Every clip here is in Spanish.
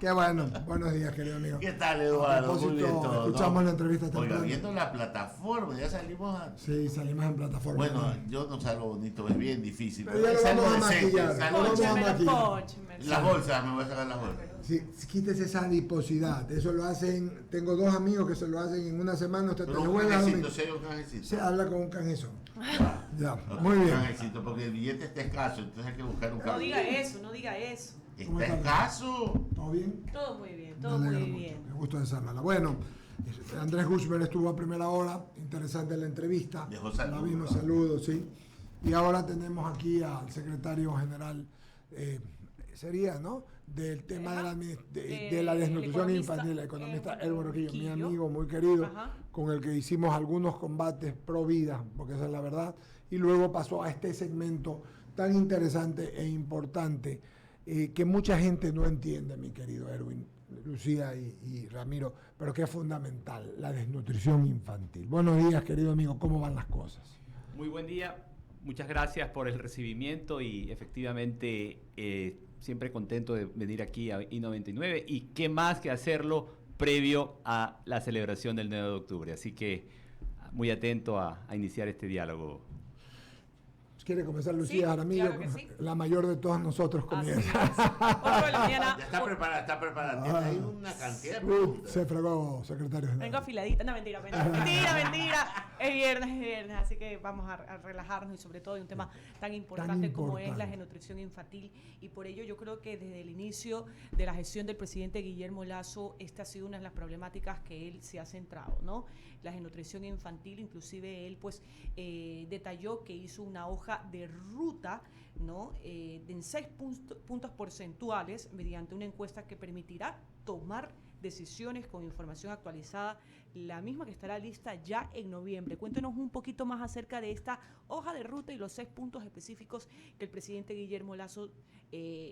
Qué bueno. Buenos días, querido amigo. ¿Qué tal, Eduardo? Muy bien todo. Escuchamos la entrevista Oiga, temprano. viendo la plataforma, ya salimos a... Sí, salimos en plataforma. Bueno, yo no salgo bonito, es bien difícil. Pero ya lo salgo vamos a decente, maquillar. salgo Lo vamos a decente. maquillar. Las bolsas, me voy a sacar las bolsas. Sí, quítese esa adiposidad. Eso lo hacen. Tengo 2 amigos que se lo hacen en una semana. Usted Pero te lo un juega. canjecito, serio, un canjecito. Se habla con un canjezón. Ya, Ok, muy un bien. canjecito, porque el billete está escaso, entonces hay que buscar un No cambio. diga eso, no diga eso. ¿Cómo ¿Está está? escaso? ¿Todo bien? Todo muy bien, Me todo alegra muy mucho. bien. Me gusta de saludarla. Bueno, Andrés Guzmán estuvo a primera hora. Interesante la entrevista. Dejó saludos. La vimos, saludos, sí. Y ahora tenemos aquí al secretario general, sería, ¿no? Del tema de la desnutrición infantil, el economista Elbor Quillo, mi amigo muy querido, con el que hicimos algunos combates pro vida, porque esa es la verdad, y luego pasó a este segmento tan interesante e importante que mucha gente no entiende, mi querido Erwin, Lucía y Ramiro, pero que es fundamental, la desnutrición infantil. Buenos días, querido amigo, ¿cómo van las cosas? Muy buen día. Muchas gracias por el recibimiento y efectivamente siempre contento de venir aquí a I99 y qué más que hacerlo previo a la celebración del 9 de octubre. Así que muy atento a iniciar este diálogo. ¿Quiere comenzar Lucía Sí, Jaramillo? claro que sí. La mayor de todos nosotros comienza. Así es. 8 de la mañana. Ya está preparada, está preparada. Tiene ahí una cantidad de Uy, preguntas. se fregó, secretario general. Vengo afiladita. No, mentira. Mentira. Es viernes, así que vamos a relajarnos y sobre todo en un tema tan importante como es la desnutrición infantil. Y por ello yo creo que desde el inicio de la gestión del presidente Guillermo Lasso, esta ha sido una de las problemáticas que él se ha centrado, ¿no? La desnutrición infantil, inclusive él pues detalló que hizo una hoja de ruta, ¿no? En 6 puntos porcentuales mediante una encuesta que permitirá tomar decisiones con información actualizada, la misma que estará lista ya en noviembre. Cuéntenos un poquito más acerca de esta hoja de ruta y los 6 puntos específicos que el presidente Guillermo Lasso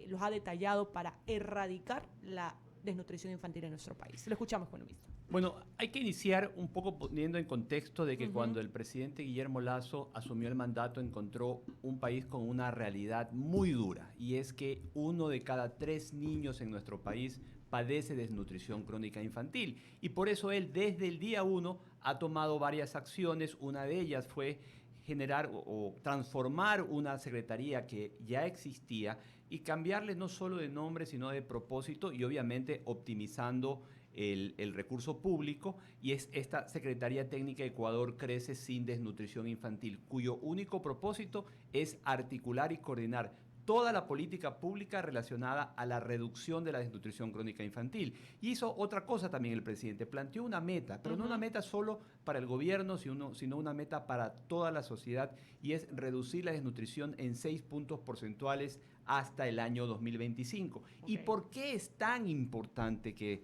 los ha detallado para erradicar la desnutrición infantil en nuestro país. Lo escuchamos, economista. Bueno, hay que iniciar un poco poniendo en contexto de que cuando el presidente Guillermo Lasso asumió el mandato encontró un país con una realidad muy dura, y es que 1 de cada 3 niños en nuestro país padece desnutrición crónica infantil, y por eso él desde el día 1 ha tomado varias acciones. Una de ellas fue generar o transformar una secretaría que ya existía y cambiarle no solo de nombre sino de propósito, y obviamente optimizando el recurso público, y es esta Secretaría Técnica Ecuador Crece Sin Desnutrición Infantil, cuyo único propósito es articular y coordinar toda la política pública relacionada a la reducción de la desnutrición crónica infantil. Y hizo otra cosa también el presidente, planteó una meta, pero no una meta solo para el gobierno, sino una meta para toda la sociedad, y es reducir la desnutrición en 6 puntos porcentuales hasta el año 2025. Okay. ¿Y por qué es tan importante que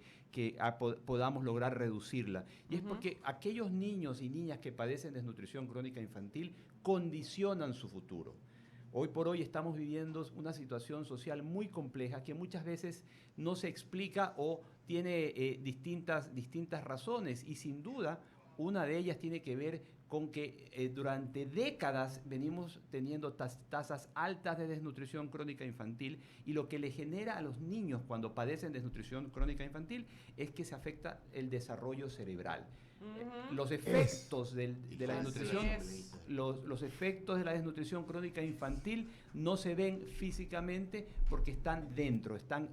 podamos lograr reducirla? Y es porque aquellos niños y niñas que padecen desnutrición crónica infantil condicionan su futuro. Hoy por hoy estamos viviendo una situación social muy compleja que muchas veces no se explica o tiene distintas razones, y sin duda una de ellas tiene que ver con que durante décadas venimos teniendo tasas altas de desnutrición crónica infantil, y lo que le genera a los niños cuando padecen desnutrición crónica infantil es que se afecta el desarrollo cerebral. Los efectos de la desnutrición, los efectos de la desnutrición crónica infantil no se ven físicamente porque están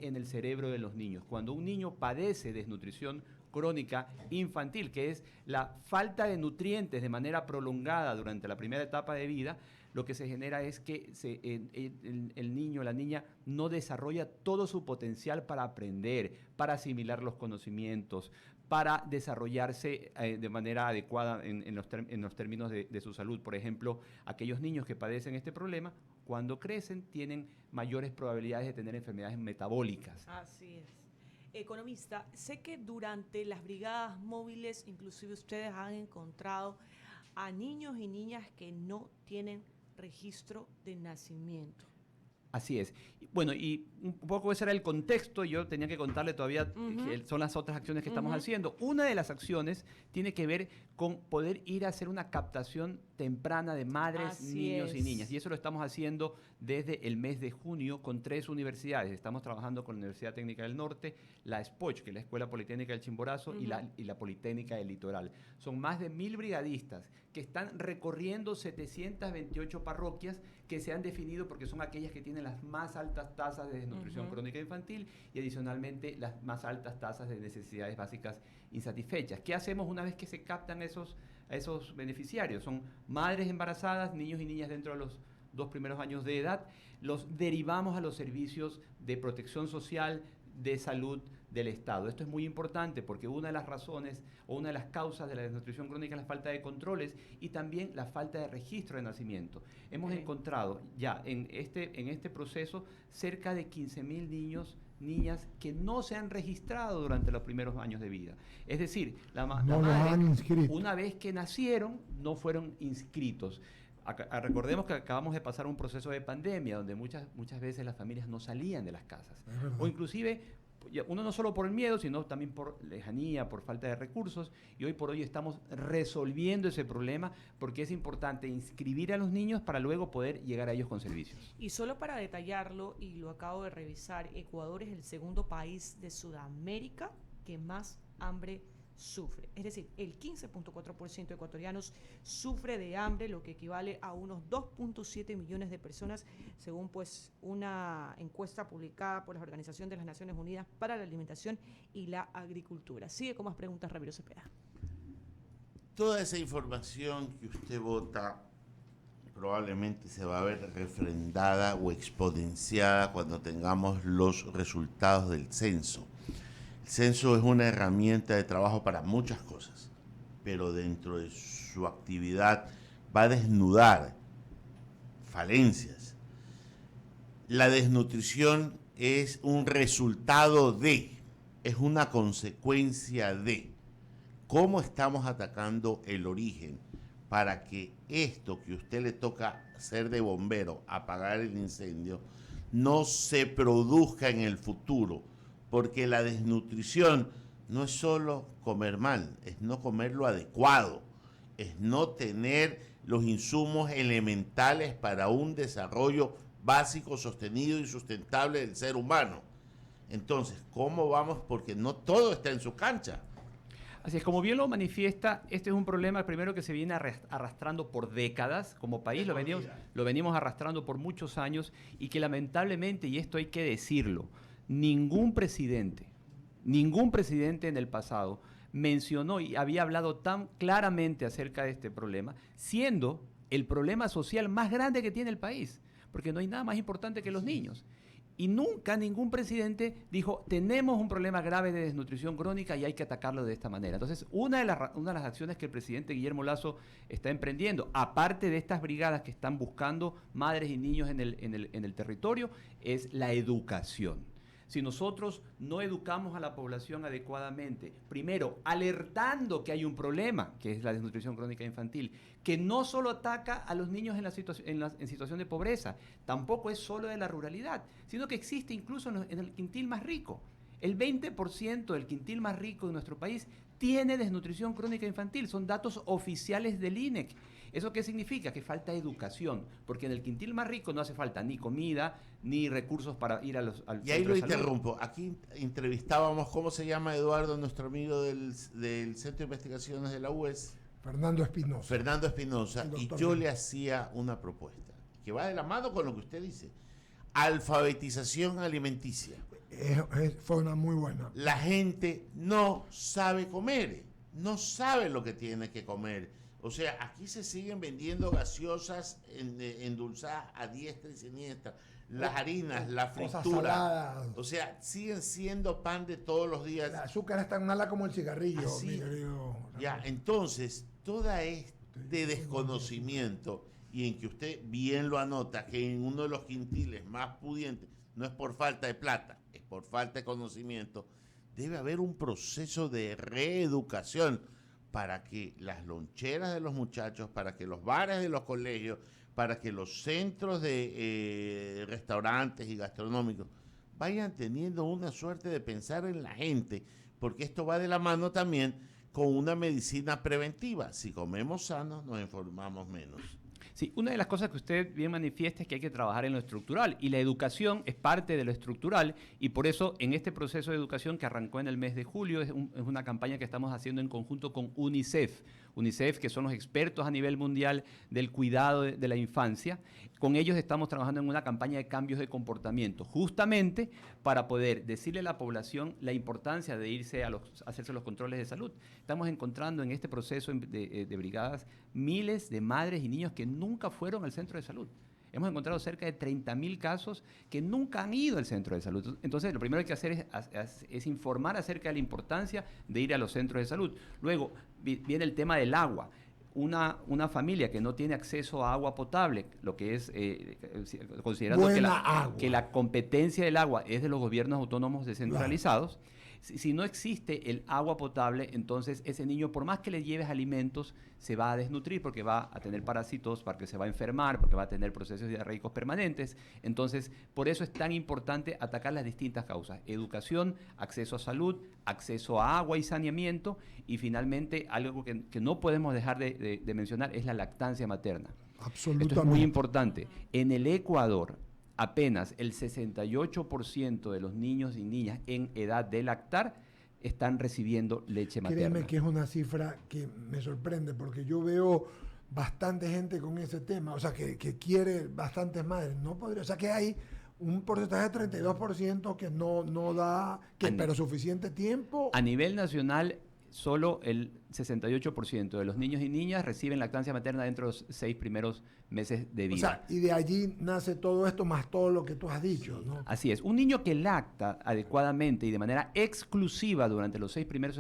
en el cerebro de los niños. Cuando un niño padece desnutrición crónica infantil, que es la falta de nutrientes de manera prolongada durante la primera etapa de vida, lo que se genera es que el niño o la niña no desarrolla todo su potencial para aprender, para asimilar los conocimientos, para desarrollarse de manera adecuada en los términos de su salud. Por ejemplo, aquellos niños que padecen este problema, cuando crecen, tienen mayores probabilidades de tener enfermedades metabólicas. Así es. Economista, sé que durante las brigadas móviles, inclusive ustedes han encontrado a niños y niñas que no tienen registro de nacimiento. Así es. Bueno, y un poco ese era el contexto. Yo tenía que contarle todavía que son las otras acciones que estamos haciendo. Una de las acciones tiene que ver con poder ir a hacer una captación temprana de madres, Así niños y es. niñas. Y eso lo estamos haciendo desde el mes de junio con 3 universidades. Estamos trabajando con la Universidad Técnica del Norte, la SPOCH, que es la Escuela Politécnica del Chimborazo, y la Politécnica del Litoral. Son más de 1.000 brigadistas que están recorriendo 728 parroquias que se han definido porque son aquellas que tienen las más altas tasas de desnutrición crónica infantil y adicionalmente las más altas tasas de necesidades básicas insatisfechas. ¿Qué hacemos una vez que se captan esos beneficiarios? Son madres embarazadas, niños y niñas dentro de los 2 primeros años de edad. Los derivamos a los servicios de protección social, de salud del Estado. Esto es muy importante porque una de las razones o una de las causas de la desnutrición crónica es la falta de controles y también la falta de registro de nacimiento. Hemos encontrado ya en este proceso cerca de 15.000 niñas que no se han registrado durante los primeros años de vida. Es decir, la madre, una vez que nacieron, no fueron inscritos. Recordemos que acabamos de pasar un proceso de pandemia donde muchas veces las familias no salían de las casas. O inclusive, uno no solo por el miedo, sino también por lejanía, por falta de recursos. Y hoy por hoy estamos resolviendo ese problema porque es importante inscribir a los niños para luego poder llegar a ellos con servicios. Y solo para detallarlo, y lo acabo de revisar, Ecuador es el segundo país de Sudamérica que más hambre sufre. Es decir, el 15.4% de ecuatorianos sufre de hambre, lo que equivale a unos 2.7 millones de personas, según pues una encuesta publicada por la Organización de las Naciones Unidas para la Alimentación y la Agricultura. Sigue con más preguntas, Ramiro Cepeda. Toda esa información que usted vota probablemente se va a ver refrendada o exponenciada cuando tengamos los resultados del censo. El censo es una herramienta de trabajo para muchas cosas, pero dentro de su actividad va a desnudar falencias. La desnutrición es un resultado es una consecuencia de cómo estamos atacando el origen para que esto que a usted le toca hacer de bombero, apagar el incendio, no se produzca en el futuro. Porque la desnutrición no es solo comer mal, es no comer lo adecuado, es no tener los insumos elementales para un desarrollo básico, sostenido y sustentable del ser humano. Entonces, ¿cómo vamos? Porque no todo está en su cancha. Así es, como bien lo manifiesta, este es un problema primero que se viene arrastrando por décadas como país, lo venimos arrastrando por muchos años y que lamentablemente, y esto hay que decirlo, ningún presidente en el pasado mencionó y había hablado tan claramente acerca de este problema, siendo el problema social más grande que tiene el país, porque no hay nada más importante que los niños. Y nunca ningún presidente dijo, tenemos un problema grave de desnutrición crónica y hay que atacarlo de esta manera. Entonces, una de las acciones que el presidente Guillermo Lasso está emprendiendo, aparte de estas brigadas que están buscando madres y niños en el territorio, es la educación. Si nosotros no educamos a la población adecuadamente, primero alertando que hay un problema, que es la desnutrición crónica infantil, que no solo ataca a los niños en situación de pobreza, tampoco es solo de la ruralidad, sino que existe incluso en el quintil más rico. El 20% del quintil más rico de nuestro país tiene desnutrición crónica infantil, son datos oficiales del INEC. ¿Eso qué significa? Que falta educación, porque en el quintil más rico no hace falta ni comida, ni recursos para ir al Y ahí lo interrumpo. Aquí entrevistábamos, ¿cómo se llama Eduardo, nuestro amigo del Centro de Investigaciones de la UES? Fernando Espinosa. Y yo le hacía una propuesta, que va de la mano con lo que usted dice. Alfabetización alimenticia. Fue una muy buena. La gente no sabe comer, no sabe lo que tiene que comer. O sea, aquí se siguen vendiendo gaseosas endulzadas a diestra y siniestra. Las harinas, la fritura. O sea, siguen siendo pan de todos los días. El azúcar es tan mala como el cigarrillo, así, mi querido. Ya, entonces, toda este desconocimiento, y en que usted bien lo anota, que en uno de los quintiles más pudientes, no es por falta de plata, es por falta de conocimiento, debe haber un proceso de reeducación para que las loncheras de los muchachos, para que los bares de los colegios, para que los centros de restaurantes y gastronómicos vayan teniendo una suerte de pensar en la gente, porque esto va de la mano también con una medicina preventiva. Si comemos sano, nos enfermamos menos. Sí, una de las cosas que usted bien manifiesta es que hay que trabajar en lo estructural y la educación es parte de lo estructural y por eso en este proceso de educación que arrancó en el mes de julio es una campaña que estamos haciendo en conjunto con UNICEF. UNICEF, que son los expertos a nivel mundial del cuidado de la infancia. Con ellos estamos trabajando en una campaña de cambios de comportamiento, justamente para poder decirle a la población la importancia de irse a hacerse los controles de salud. Estamos encontrando en este proceso de brigadas miles de madres y niños que nunca fueron al centro de salud. Hemos encontrado cerca de 30.000 casos que nunca han ido al centro de salud. Entonces, lo primero que hay que hacer es informar acerca de la importancia de ir a los centros de salud. Luego, viene el tema del agua. Una familia que no tiene acceso a agua potable, lo que es, considerando que la competencia del agua es de los gobiernos autónomos descentralizados, claro. Si no existe el agua potable, entonces ese niño, por más que le lleves alimentos, se va a desnutrir porque va a tener parásitos, porque se va a enfermar, porque va a tener procesos diarreicos permanentes. Entonces, por eso es tan importante atacar las distintas causas. Educación, acceso a salud, acceso a agua y saneamiento, y finalmente algo que no podemos dejar de mencionar es la lactancia materna. Absolutamente. Esto es muy importante. En el Ecuador, apenas el 68% de los niños y niñas en edad de lactar están recibiendo leche materna. Créeme que es una cifra que me sorprende porque yo veo bastante gente con ese tema, o sea, que quiere bastantes madres. No podría, o sea, que hay un porcentaje de 32% que no da, pero suficiente tiempo. A nivel nacional, solo el 68% de los niños y niñas reciben lactancia materna dentro de los 6 primeros meses de vida. O sea, y de allí nace todo esto más todo lo que tú has dicho, ¿no? Así es. Un niño que lacta adecuadamente y de manera exclusiva durante los 6 primeros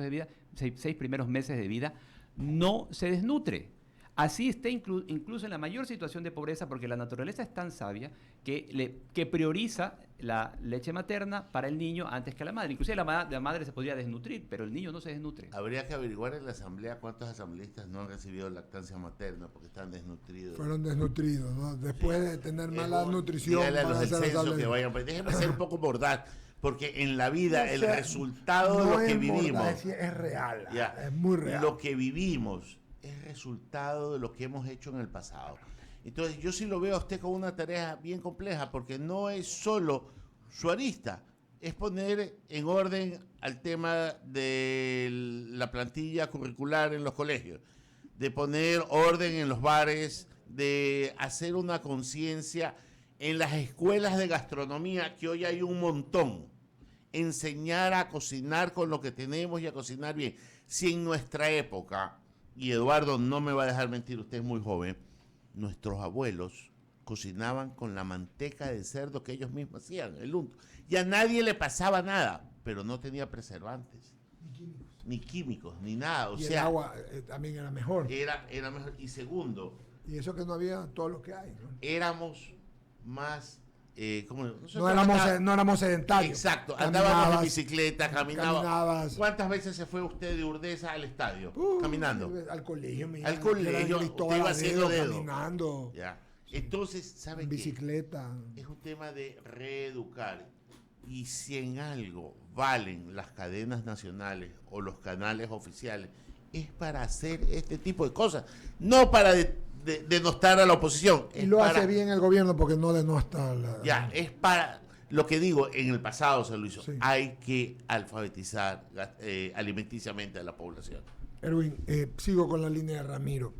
meses de vida no se desnutre. Así está incluso en la mayor situación de pobreza, porque la naturaleza es tan sabia que prioriza la leche materna para el niño antes que la madre. Inclusive la madre se podría desnutrir, pero el niño no se desnutre. Habría que averiguar en la asamblea cuántos asambleístas no han recibido lactancia materna porque están desnutridos. Fueron desnutridos, ¿no? Después de tener mala nutrición. Dígale a los del censo que vayan. Déjenme ser un poco mordaz, porque en la vida el resultado de lo que vivimos es real, es muy real. Lo que vivimos es resultado de lo que hemos hecho en el pasado. Entonces yo sí lo veo a usted como una tarea bien compleja, porque no es solo su arista, es poner en orden al tema de la plantilla curricular en los colegios, de poner orden en los bares, de hacer una conciencia en las escuelas de gastronomía, que hoy hay un montón, enseñar a cocinar con lo que tenemos y a cocinar bien. Si en nuestra época, y Eduardo no me va a dejar mentir, usted es muy joven, nuestros abuelos cocinaban con la manteca de cerdo que ellos mismos hacían, el unto, y a nadie le pasaba nada, pero no tenía preservantes, ni químicos, ni nada. Y el agua también era mejor. Era mejor. Y segundo, y eso que no había todo lo que hay, ¿no? Éramos más... no éramos sedentarios. Exacto, andábamos en bicicleta, caminabas. ¿Cuántas veces se fue usted de Urdesa al estadio? Caminando. Al colegio, al colegio, usted iba haciendo dedo. Caminando. Ya. Entonces, ¿sabe en bicicleta. Es un tema de reeducar. Y si en algo valen las cadenas nacionales o los canales oficiales, es para hacer este tipo de cosas, no para denostar a la oposición. Y lo hace bien el gobierno porque no denosta es para lo que digo, en el pasado se lo hizo. Sí. Hay que alfabetizar alimenticiamente a la población. Erwin, sigo con la línea de Ramiro.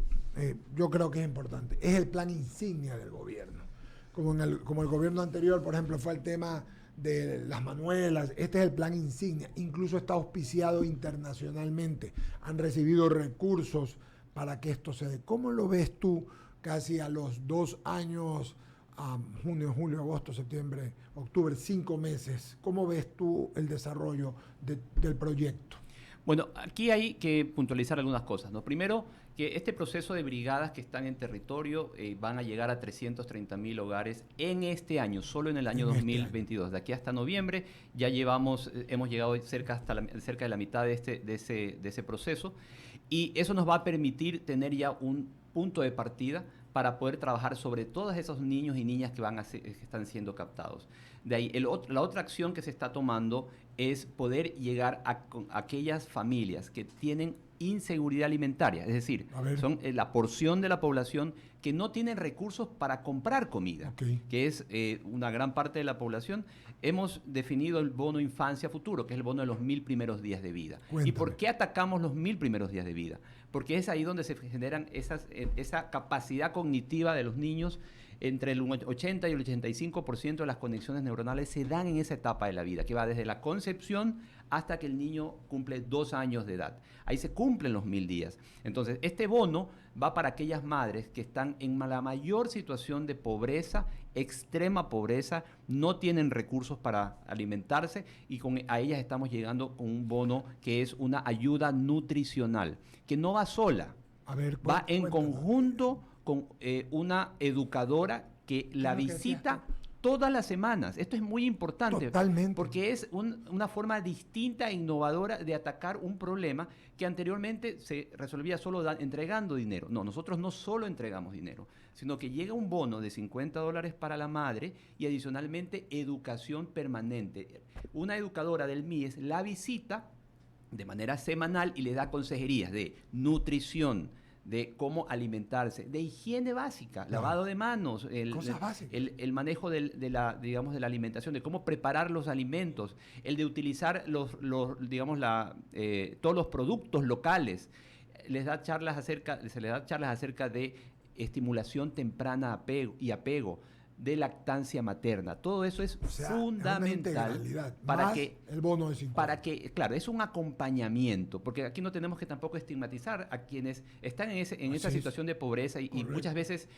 Yo creo que es importante. Es el plan insignia del gobierno. Como el gobierno anterior, por ejemplo, fue el tema de las manuelas. Este es el plan insignia. Incluso está auspiciado internacionalmente. Han recibido recursos para que esto se dé. ¿Cómo lo ves tú casi a los 2 años, junio, julio, agosto, septiembre, octubre, 5 meses? ¿Cómo ves tú el desarrollo del proyecto? Bueno, aquí hay que puntualizar algunas cosas, ¿no? Primero, que este proceso de brigadas que están en territorio van a llegar a 330.000 hogares en este año, solo en el año 2022. De aquí hasta noviembre ya hemos llegado cerca de la mitad de ese proceso, y eso nos va a permitir tener ya un punto de partida para poder trabajar sobre todos esos niños y niñas que están siendo captados. De ahí, la otra acción que se está tomando es poder llegar a aquellas familias que tienen inseguridad alimentaria, es decir, son la porción de la población que no tienen recursos para comprar comida, que es una gran parte de la población. Hemos definido el bono infancia futuro, que es el bono de los 1000 primeros días de vida. Cuéntame. ¿Y por qué atacamos los 1000 primeros días de vida? Porque es ahí donde se generan esa capacidad cognitiva de los niños. Entre el 80 y el 85% de las conexiones neuronales se dan en esa etapa de la vida, que va desde la concepción hasta que el niño cumple 2 años de edad. Ahí se cumplen los 1000 días. Entonces, este bono va para aquellas madres que están en la mayor situación de pobreza, extrema pobreza, no tienen recursos para alimentarse, y a ellas estamos llegando con un bono que es una ayuda nutricional, que no va sola, va en conjunto con una educadora que la visita todas las semanas. Esto es muy importante. Totalmente. Porque es una forma distinta e innovadora de atacar un problema que anteriormente se resolvía solo entregando dinero. No, nosotros no solo entregamos dinero, sino que llega un bono de $50 para la madre y adicionalmente educación permanente. Una educadora del MIES la visita de manera semanal y le da consejerías de nutrición, de cómo alimentarse, de higiene básica, lavado de manos, el manejo de la alimentación, de cómo preparar los alimentos, el de utilizar todos los productos locales. Se les da charlas acerca de estimulación temprana y apego, de lactancia materna. Todo eso es fundamental para que el bono de 50. Claro, es un acompañamiento, porque aquí no tenemos que tampoco estigmatizar a quienes están en esa situación de pobreza y muchas veces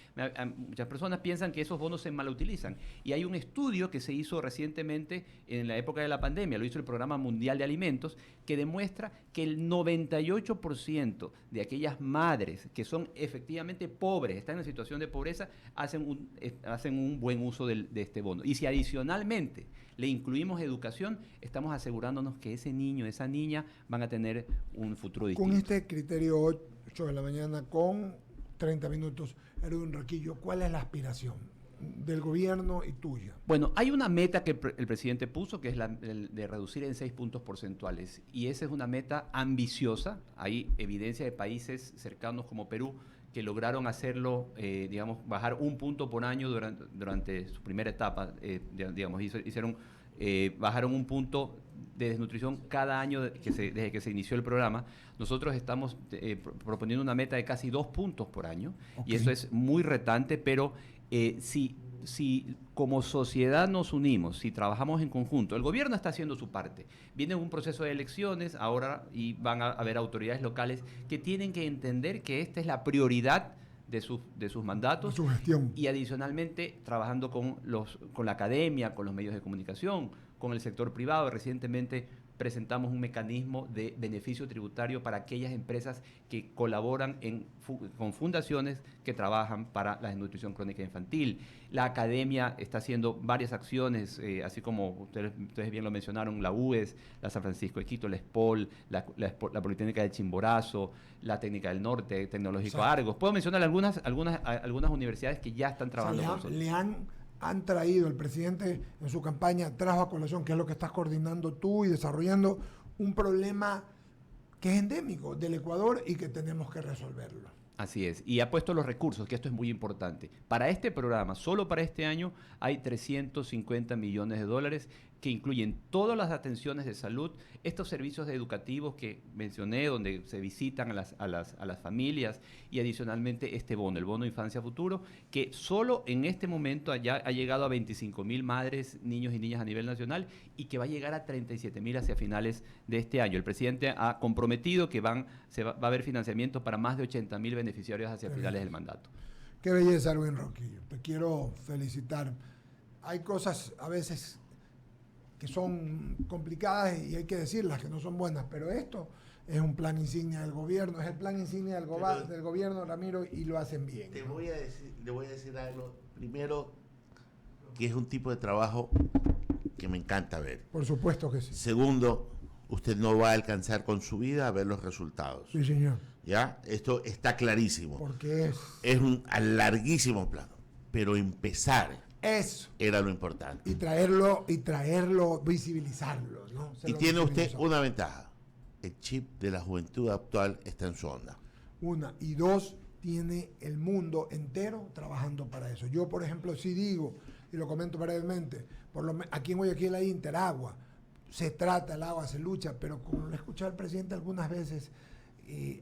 muchas personas piensan que esos bonos se malutilizan. Y hay un estudio que se hizo recientemente en la época de la pandemia, lo hizo el Programa Mundial de Alimentos, que demuestra que el 98% de aquellas madres que son efectivamente pobres, están en situación de pobreza, hacen un buen uso de este bono. Y si adicionalmente le incluimos educación, estamos asegurándonos que ese niño, esa niña van a tener un futuro distinto. Con este criterio 8 de la mañana con 30 minutos, Erwin Roquillo, ¿cuál es la aspiración del gobierno y tuya? Bueno, hay una meta que el presidente puso, que es el de reducir en 6 puntos porcentuales, y esa es una meta ambiciosa. Hay evidencia de países cercanos como Perú que lograron hacerlo, bajar 1 punto por año durante su primera etapa, bajaron 1 punto de desnutrición cada año desde que se inició el programa. Nosotros estamos proponiendo una meta de casi 2 puntos por año, y eso es muy retante, pero si como sociedad nos unimos, si trabajamos en conjunto, el gobierno está haciendo su parte. Viene un proceso de elecciones ahora y van a haber autoridades locales que tienen que entender que esta es la prioridad de sus mandatos, su gestión. Y adicionalmente trabajando con la academia, con los medios de comunicación, con el sector privado. Recientemente presentamos un mecanismo de beneficio tributario para aquellas empresas que colaboran con fundaciones que trabajan para la desnutrición crónica infantil. La academia está haciendo varias acciones, así como ustedes bien lo mencionaron, la UES, la San Francisco de Quito, la SPOL, la Politécnica de Chimborazo, la Técnica del Norte, Tecnológico Argos. Puedo mencionar algunas universidades que ya están trabajando con nosotros. Han traído, el presidente en su campaña trajo a colación, que es lo que estás coordinando tú y desarrollando, un problema que es endémico del Ecuador y que tenemos que resolverlo. Así es, y ha puesto los recursos, que esto es muy importante. Para este programa, solo para este año, hay $350 millones que incluyen todas las atenciones de salud, estos servicios educativos que mencioné, donde se visitan a las familias, y adicionalmente este bono, el bono Infancia Futuro, que solo en este momento ya ha llegado a 25.000 madres, niños y niñas a nivel nacional, y que va a llegar a 37.000 hacia finales de este año. El presidente ha comprometido que va a haber financiamiento para más de 80.000 beneficiarios hacia finales del mandato. Qué belleza, Erwin Roquillo. Te quiero felicitar. Hay cosas a veces que son complicadas y hay que decirlas, que no son buenas, pero esto es un plan insignia del gobierno, es el plan insignia del gobierno, Ramiro, y lo hacen bien. Le voy a decir algo. Primero, que es un tipo de trabajo que me encanta ver. Por supuesto que sí. Segundo, usted no va a alcanzar con su vida a ver los resultados. Sí, señor. ¿Ya? Esto está clarísimo. Porque es un larguísimo plano, pero empezar. Eso era lo importante. Y traerlo, visibilizarlo, ¿no? Y tiene usted una ventaja. el chip de la juventud actual está en su onda. Una. Y dos, tiene el mundo entero trabajando para eso. Yo, por ejemplo, sí digo, y lo comento brevemente, aquí en Guayaquil hay Interagua, se trata el agua, se lucha, pero como lo he escuchado al presidente algunas veces,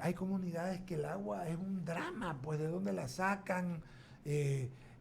hay comunidades que el agua es un drama, pues de dónde la sacan,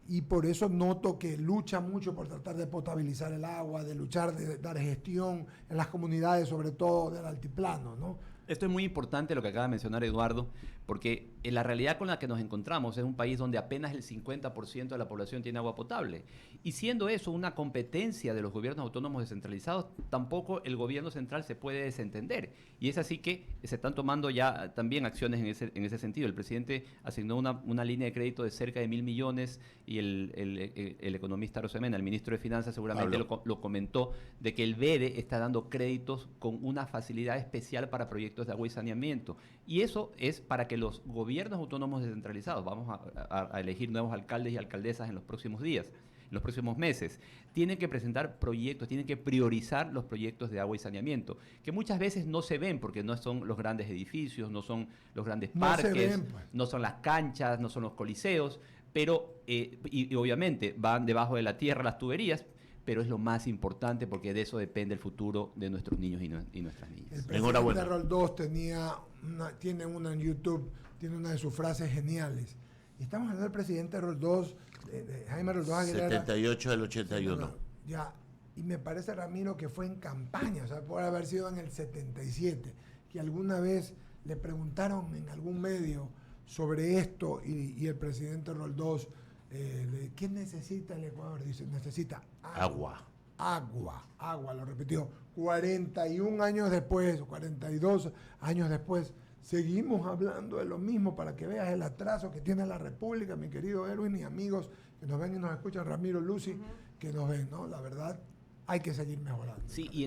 y por eso noto que lucha mucho por tratar de potabilizar el agua, de luchar, de dar gestión en las comunidades, sobre todo del altiplano, ¿no? Esto es muy importante lo que acaba de mencionar Eduardo, porque en la realidad con la que nos encontramos es un país donde apenas el 50% de la población tiene agua potable. Y siendo eso una competencia de los gobiernos autónomos descentralizados, tampoco el gobierno central se puede desentender. Y es así que se están tomando ya también acciones en ese sentido. El presidente asignó una línea de crédito de cerca de 1.000 millones y el economista Rosemena, el ministro de Finanzas, seguramente lo comentó, de que el BEDE está dando créditos con una facilidad especial para proyectos de agua y saneamiento. Y eso es para que los gobiernos autónomos descentralizados, vamos a elegir nuevos alcaldes y alcaldesas en los próximos días, en los próximos meses, tienen que presentar proyectos, tienen que priorizar los proyectos de agua y saneamiento, que muchas veces no se ven porque no son los grandes edificios, no son los grandes parques, no son las canchas, no son los coliseos, pero y obviamente van debajo de la tierra las tuberías, pero es lo más importante porque de eso depende el futuro de nuestros niños y nuestras niñas. El presidente Roldós tiene una en YouTube, tiene una de sus frases geniales. Y estamos hablando del presidente Roldós, de Jaime Roldós Aguilera. 78 del 81. Ya, y me parece, Ramiro, que fue en campaña, o sea, puede haber sido en el 77, que alguna vez le preguntaron en algún medio sobre esto y el presidente Roldós, ¿qué necesita el Ecuador? Dice, necesita agua. Agua, lo repitió. 41 años después, 42 años después, seguimos hablando de lo mismo para que veas el atraso que tiene la República, mi querido Erwin, y amigos que nos ven y nos escuchan, Ramiro, Lucy, que nos ven, ¿no? La verdad, hay que seguir mejorando. Sí, y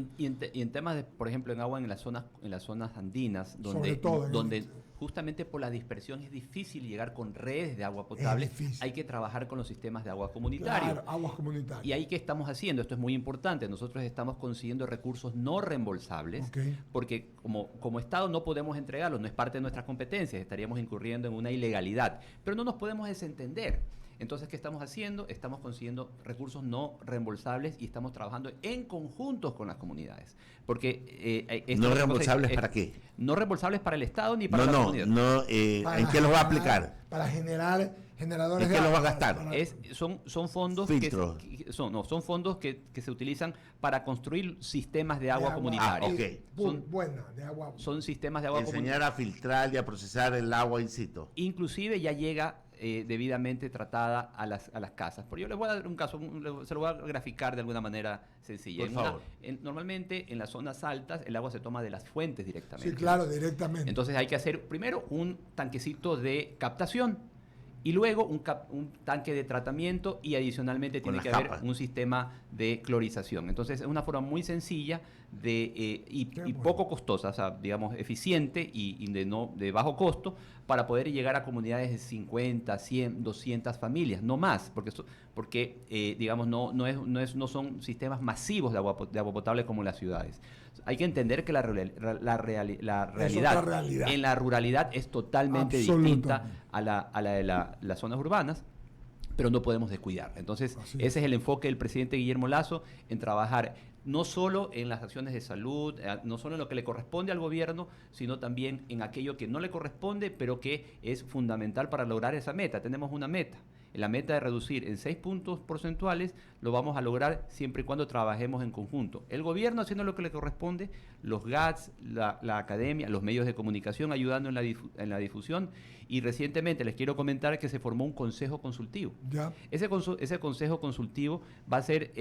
en temas de, por ejemplo, en agua en las zonas andinas, donde justamente por la dispersión es difícil llegar con redes de agua potable, hay que trabajar con los sistemas de agua comunitario. Claro, aguas comunitarias. Y ahí que estamos haciendo, esto es muy importante, nosotros estamos consiguiendo recursos no reembolsables, porque como Estado no podemos entregarlos, no es parte de nuestras competencias, estaríamos incurriendo en una ilegalidad, pero no nos podemos desentender. Entonces, ¿qué estamos haciendo? Estamos consiguiendo recursos no reembolsables y estamos trabajando en conjuntos con las comunidades. Porque ¿no reembolsables para qué? No reembolsables para el Estado ni para la comunidad. ¿En qué los va a aplicar? Para generadores de agua. ¿En qué los va a gastar? Son fondos son fondos que se utilizan para construir sistemas de agua comunitaria. De agua. Son sistemas de agua comunitaria. Enseñar a filtrar y a procesar el agua in situ. Inclusive ya llega debidamente tratada a las casas. Pero yo les voy a dar un caso, se lo voy a graficar de alguna manera sencilla. Por favor. Normalmente en las zonas altas el agua se toma de las fuentes directamente. Sí, claro, directamente. Entonces hay que hacer primero un tanquecito de captación y luego un tanque de tratamiento y adicionalmente tiene que haber un sistema de clorización. Entonces es una forma muy sencilla y poco costosa, o sea, digamos, eficiente y de bajo costo para poder llegar a comunidades de 50, 100, 200 familias, no más, porque digamos, no son sistemas masivos de agua potable como en las ciudades. Hay que entender que la realidad en la ruralidad es totalmente distinta a la de las zonas urbanas, pero no podemos descuidar. Entonces, ese es el enfoque del presidente Guillermo Lasso en trabajar no solo en las acciones de salud, no solo en lo que le corresponde al gobierno, sino también en aquello que no le corresponde, pero que es fundamental para lograr esa meta. Tenemos una meta. La meta de reducir en 6 puntos porcentuales lo vamos a lograr siempre y cuando trabajemos en conjunto. El gobierno haciendo lo que le corresponde, los GATS, la academia, los medios de comunicación ayudando en la difusión. Y recientemente les quiero comentar que se formó un consejo consultivo. Ya. Ese consejo consultivo va a ser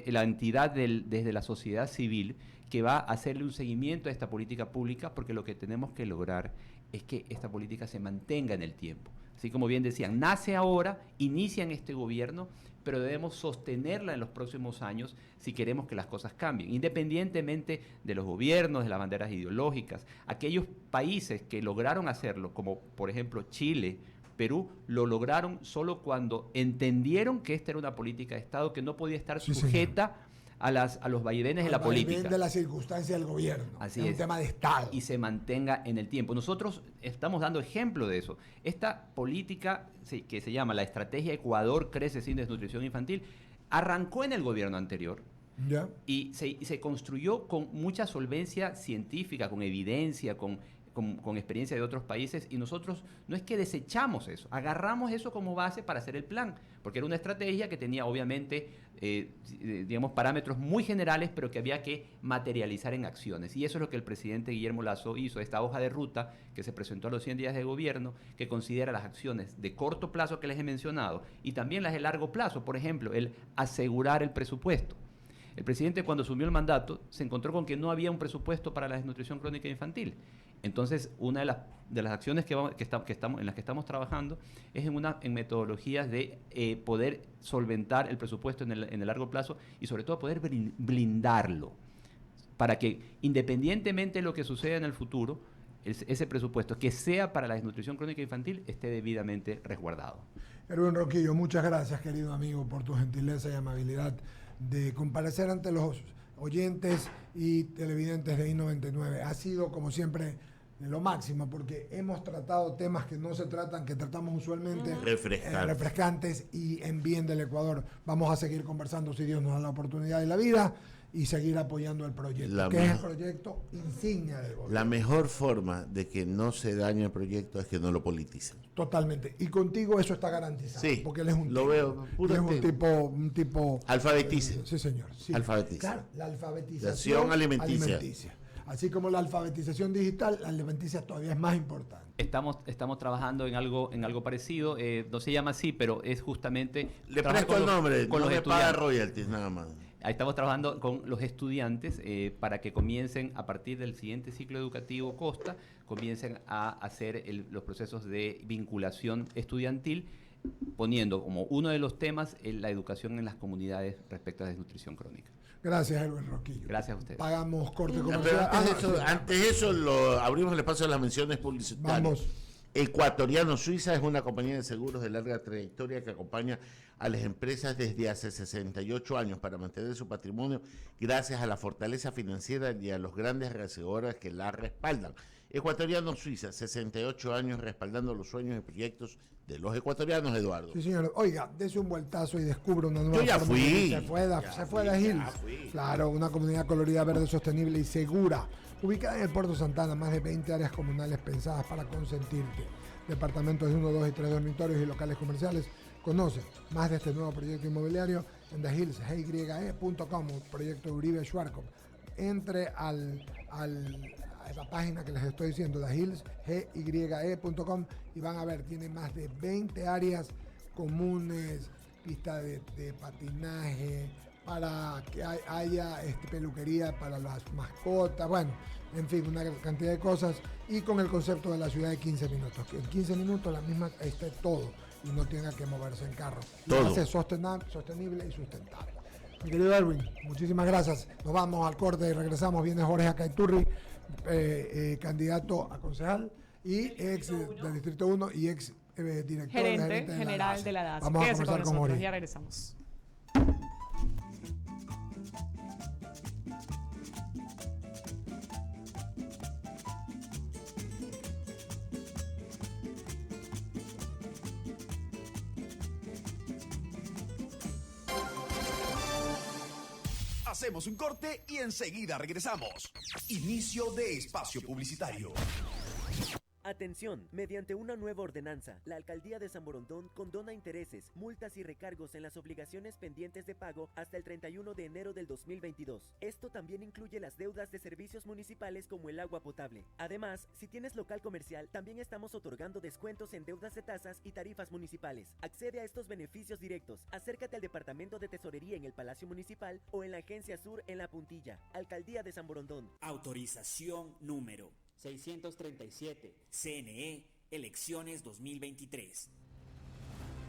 la entidad desde la sociedad civil que va a hacerle un seguimiento a esta política pública, porque lo que tenemos que lograr es que esta política se mantenga en el tiempo. Así como bien decían, nace ahora, inicia en este gobierno, pero debemos sostenerla en los próximos años si queremos que las cosas cambien, independientemente de los gobiernos, de las banderas ideológicas. Aquellos países que lograron hacerlo, como por ejemplo Chile, Perú, lo lograron solo cuando entendieron que esta era una política de Estado que no podía estar sujeta a los vaivenes de la política. De la circunstancia del gobierno. Así es un tema de Estado. Y se mantenga en el tiempo. Nosotros estamos dando ejemplo de eso. Esta política que se llama la Estrategia Ecuador Crece Sin Desnutrición Infantil arrancó en el gobierno anterior. ¿Ya? Y se construyó con mucha solvencia científica, con evidencia, con experiencia de otros países, y nosotros no es que desechamos eso, agarramos eso como base para hacer el plan, porque era una estrategia que tenía obviamente, digamos, parámetros muy generales, pero que había que materializar en acciones. Y eso es lo que el presidente Guillermo Lasso hizo, esta hoja de ruta que se presentó a los 100 días de gobierno, que considera las acciones de corto plazo que les he mencionado, y también las de largo plazo, por ejemplo, el asegurar el presupuesto. El presidente, cuando asumió el mandato, se encontró con que no había un presupuesto para la desnutrición crónica infantil. Entonces, una de las acciones en las que estamos trabajando es en metodologías de poder solventar el presupuesto en el largo plazo y, sobre todo, poder blindarlo para que, independientemente de lo que suceda en el futuro, ese presupuesto que sea para la desnutrición crónica infantil esté debidamente resguardado. Erwin Ronquillo, muchas gracias, querido amigo, por tu gentileza y amabilidad de comparecer ante los oyentes y televidentes de I99. Ha sido, como siempre, lo máximo, porque hemos tratado temas que no se tratan, que tratamos usualmente, refrescantes y en bien del Ecuador. Vamos a seguir conversando, si Dios nos da la oportunidad y la vida, y seguir apoyando el proyecto, que es el proyecto insignia del gobierno. La mejor forma de que no se dañe el proyecto es que no lo politicen. Totalmente. Y contigo eso está garantizado. Sí, porque él es un lo tipo, veo. Un tipo Alfabetice. Sí, señor. Sí. Alfabetice. Claro, la alfabetización alimenticia. Así como la alfabetización digital, la alimenticia todavía es más importante. Estamos trabajando en algo parecido, no se llama así, pero es justamente... Le presto el nombre, con no los me paga estudiantes. royalties nada más. Ahí estamos trabajando con los estudiantes para que comiencen, a partir del siguiente ciclo educativo Costa, comiencen a hacer los procesos de vinculación estudiantil, poniendo como uno de los temas la educación en las comunidades respecto a la desnutrición crónica. Gracias, Erwin Ronquillo. Gracias a ustedes. Pagamos corte Pero comercial. antes de eso abrimos el espacio de las menciones publicitarias. Vamos. Ecuatoriano Suiza es una compañía de seguros de larga trayectoria que acompaña a las empresas desde hace 68 años para mantener su patrimonio gracias a la fortaleza financiera y a los grandes reaseguradores que la respaldan. Ecuatoriano Suiza, 68 años respaldando los sueños y proyectos de los ecuatorianos, Eduardo. Sí, señor. Oiga, dese un vueltazo y descubra una nueva Yo ya forma fui. de vivir. Se fue de Hills. Claro, una comunidad colorida, verde, sostenible y segura. Ubicada en el Puerto Santana, más de 20 áreas comunales pensadas para consentirte. Departamentos de 1, 2 y 3 dormitorios y locales comerciales. Conoce más de este nuevo proyecto inmobiliario en thehillsgye.com, proyecto Uribe Schwarzkopf. Entre a esa página que les estoy diciendo, thehillsgye.com, y van a ver, tiene más de 20 áreas comunes, pista de patinaje, para que haya peluquería para las mascotas, bueno, en fin, una cantidad de cosas, y con el concepto de la ciudad de 15 minutos, que en 15 minutos la misma esté todo y no tenga que moverse en carro. Lo hace sostenible y sustentable. Mi querido Erwin, muchísimas gracias. Nos vamos al corte y regresamos. Viene Jorge Acaiturri, candidato a concejal y ex del Distrito 1 y ex director gerente general de la DAS. Vamos a conversar con Jorge. Ya regresamos. Hacemos un corte y enseguida regresamos. Inicio de espacio publicitario. Atención, mediante una nueva ordenanza, la Alcaldía de San Borondón condona intereses, multas y recargos en las obligaciones pendientes de pago hasta el 31 de enero del 2022. Esto también incluye las deudas de servicios municipales como el agua potable. Además, si tienes local comercial, también estamos otorgando descuentos en deudas de tasas y tarifas municipales. Accede a estos beneficios directos. Acércate al Departamento de Tesorería en el Palacio Municipal o en la Agencia Sur en La Puntilla. Alcaldía de San Borondón. Autorización número 637. CNE, elecciones 2023.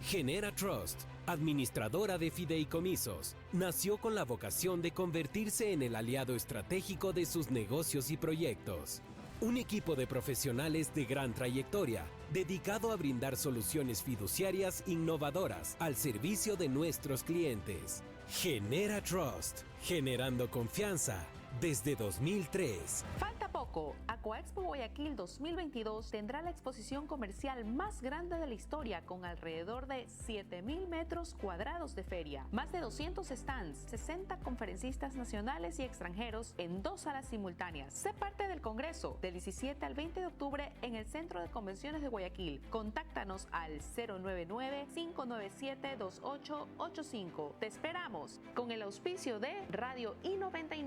Genera Trust, administradora de fideicomisos, nació con la vocación de convertirse en el aliado estratégico de sus negocios y proyectos. Un equipo de profesionales de gran trayectoria, dedicado a brindar soluciones fiduciarias innovadoras al servicio de nuestros clientes. Genera Trust, generando confianza desde 2003. Falta poco. Aquaexpo Guayaquil 2022 tendrá la exposición comercial más grande de la historia, con alrededor de 7,000 metros cuadrados de feria, más de 200 stands, 60 conferencistas nacionales y extranjeros en 2 salas simultáneas. Sé parte del Congreso del 17 al 20 de octubre en el Centro de Convenciones de Guayaquil. Contáctanos al 099-597-2885. Te esperamos, con el auspicio de Radio I99.